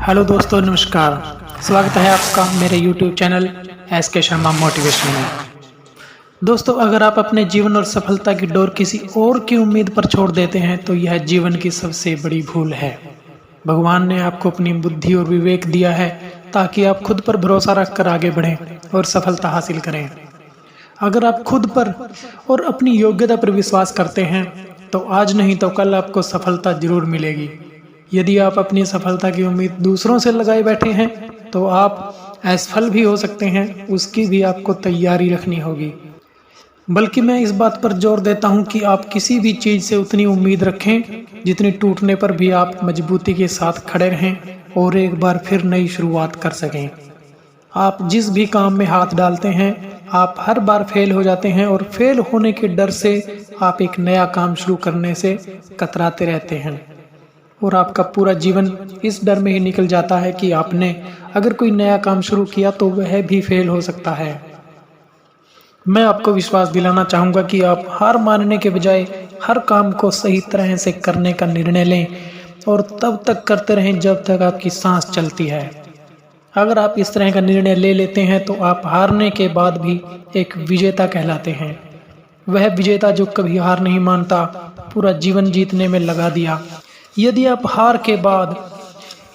Hello दोस्तों, नमस्कार। स्वागत है आपका मेरे YouTube channel SK Sharma motivation में। दोस्तों, अगर आप अपने जीवन और सफलता की डोर किसी और की उम्मीद पर छोड़ देते हैं तो यह जीवन की सबसे बड़ी भूल है। भगवान ने आपको अपनी बुद्धि और विवेक दिया है ताकि आप खुद पर भरोसा रखकर आगे बढ़ें और सफलता हासिल करें। अगर आप खुद पर और अपनी योग्यता पर विश्वास करते हैं तो आज नहीं तो कल आपको सफलता जरूर मिलेगी। यदि आप अपनी सफलता की उम्मीद दूसरों से लगाए बैठे हैं तो आप असफल भी हो सकते हैं, उसकी भी आपको तैयारी रखनी होगी। बल्कि मैं इस बात पर जोर देता हूं कि आप किसी भी चीज़ से उतनी उम्मीद रखें जितनी टूटने पर भी आप मजबूती के साथ खड़े रहें और एक बार फिर नई शुरुआत कर सकें। आप जिस भी काम में हाथ डालते हैं आप हर बार फेल हो जाते हैं और फेल होने के डर से आप एक नया काम शुरू करने से कतराते रहते हैं और आपका पूरा जीवन इस डर में ही निकल जाता है कि आपने अगर कोई नया काम शुरू किया तो वह भी फेल हो सकता है। मैं आपको विश्वास दिलाना चाहूँगा कि आप हार मानने के बजाय हर काम को सही तरह से करने का निर्णय लें और तब तक करते रहें जब तक आपकी सांस चलती है। अगर आप इस तरह का निर्णय ले लेते हैं तो आप हारने के बाद भी एक विजेता कहलाते हैं। वह विजेता जो कभी हार नहीं मानता, पूरा जीवन जीतने में लगा दिया। यदि आप हार के बाद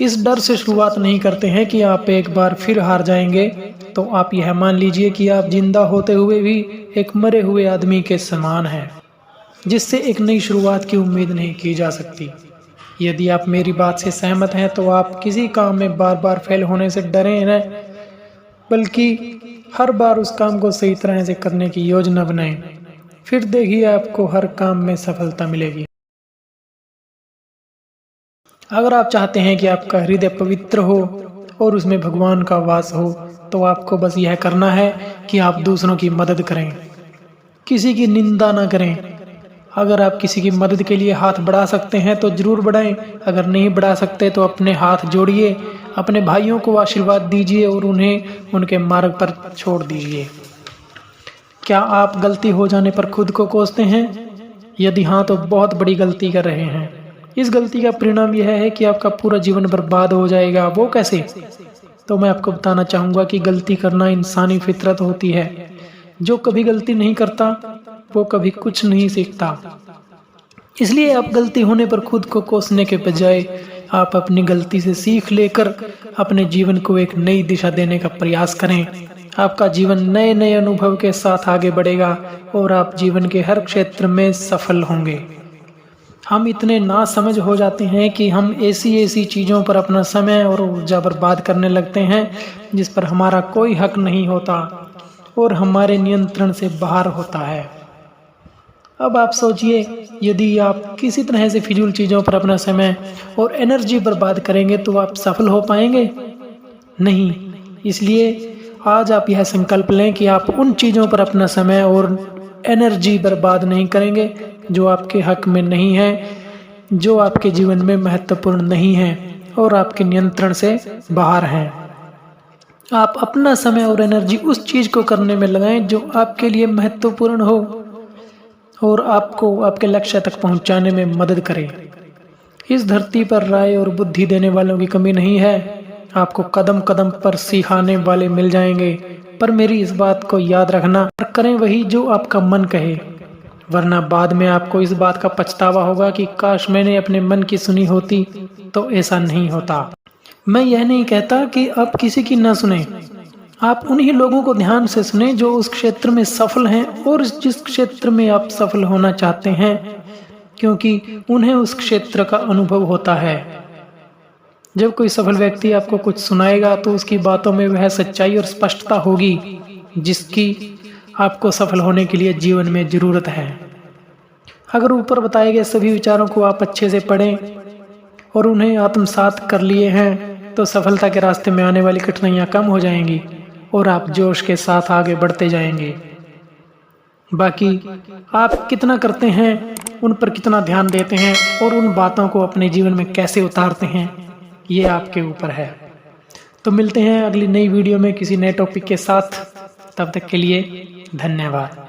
इस डर से शुरुआत नहीं करते हैं कि आप एक बार फिर हार जाएंगे तो आप यह मान लीजिए कि आप जिंदा होते हुए भी एक मरे हुए आदमी के समान हैं, जिससे एक नई शुरुआत की उम्मीद नहीं की जा सकती। यदि आप मेरी बात से सहमत हैं तो आप किसी काम में बार बार फेल होने से डरें न, बल्कि हर बार उस काम को सही तरह से करने की योजना बनाएं। फिर देखिए आपको हर काम में सफलता मिलेगी। अगर आप चाहते हैं कि आपका हृदय पवित्र हो और उसमें भगवान का वास हो तो आपको बस यह करना है कि आप दूसरों की मदद करें, किसी की निंदा ना करें। अगर आप किसी की मदद के लिए हाथ बढ़ा सकते हैं तो जरूर बढ़ाएं। अगर नहीं बढ़ा सकते तो अपने हाथ जोड़िए, अपने भाइयों को आशीर्वाद दीजिए और उन्हें उनके मार्ग पर छोड़ दीजिए। क्या आप गलती हो जाने पर खुद को कोसते हैं? यदि हाँ तो बहुत बड़ी गलती कर रहे हैं। इस गलती का परिणाम यह है कि आपका पूरा जीवन बर्बाद हो जाएगा। वो कैसे? तो मैं आपको बताना चाहूँगा कि गलती करना इंसानी फितरत होती है। जो कभी गलती नहीं करता वो कभी कुछ नहीं सीखता। इसलिए आप गलती होने पर खुद को कोसने के बजाय आप अपनी गलती से सीख लेकर अपने जीवन को एक नई दिशा देने का प्रयास करें। आपका जीवन नए नए अनुभव के साथ आगे बढ़ेगा और आप जीवन के हर क्षेत्र में सफल होंगे। हम इतने नासमझ हो जाते हैं कि हम ऐसी चीज़ों पर अपना समय और ऊर्जा बर्बाद करने लगते हैं जिस पर हमारा कोई हक नहीं होता और हमारे नियंत्रण से बाहर होता है। अब आप सोचिए, यदि आप किसी तरह से फिजूल चीज़ों पर अपना समय और एनर्जी बर्बाद करेंगे तो आप सफल हो पाएंगे? नहीं। इसलिए आज आप यह संकल्प लें कि आप उन चीज़ों पर अपना समय और एनर्जी बर्बाद नहीं करेंगे जो आपके हक में नहीं है, जो आपके जीवन में महत्वपूर्ण नहीं है और आपके नियंत्रण से बाहर हैं। आप अपना समय और एनर्जी उस चीज़ को करने में लगाएं जो आपके लिए महत्वपूर्ण हो और आपको आपके लक्ष्य तक पहुंचाने में मदद करे। इस धरती पर राय और बुद्धि देने वालों की कमी नहीं है। आपको कदम कदम पर सिखाने वाले मिल जाएंगे, पर मेरी इस बात को याद रखना, करें वही जो आपका मन कहे, वरना बाद में आपको इस बात का पछतावा होगा कि काश मैंने अपने मन की सुनी होती। तो ऐसा नहीं होता। मैं यह नहीं कहता कि आप किसी की ना सुने। आप उन्हीं लोगों को ध्यान से सुने जो उस क्षेत्र में सफल हैं और जिस क्षेत्र में आप सफल होना चाहते हैं, क्योंकि उन्हें उस क्षेत्र का अनुभव होता है। जब कोई सफल व्यक्ति आपको कुछ सुनाएगा तो उसकी बातों में वह सच्चाई और स्पष्टता होगी जिसकी आपको सफल होने के लिए जीवन में जरूरत है। अगर ऊपर बताए गए सभी विचारों को आप अच्छे से पढ़ें और उन्हें आत्मसात कर लिए हैं तो सफलता के रास्ते में आने वाली कठिनाइयां कम हो जाएंगी और आप जोश के साथ आगे बढ़ते जाएंगे। बाकी आप कितना करते हैं, उन पर कितना ध्यान देते हैं और उन बातों को अपने जीवन में कैसे उतारते हैं, ये आपके ऊपर है। तो मिलते हैं अगली नई वीडियो में किसी नए टॉपिक के साथ। तब तक के लिए धन्यवाद।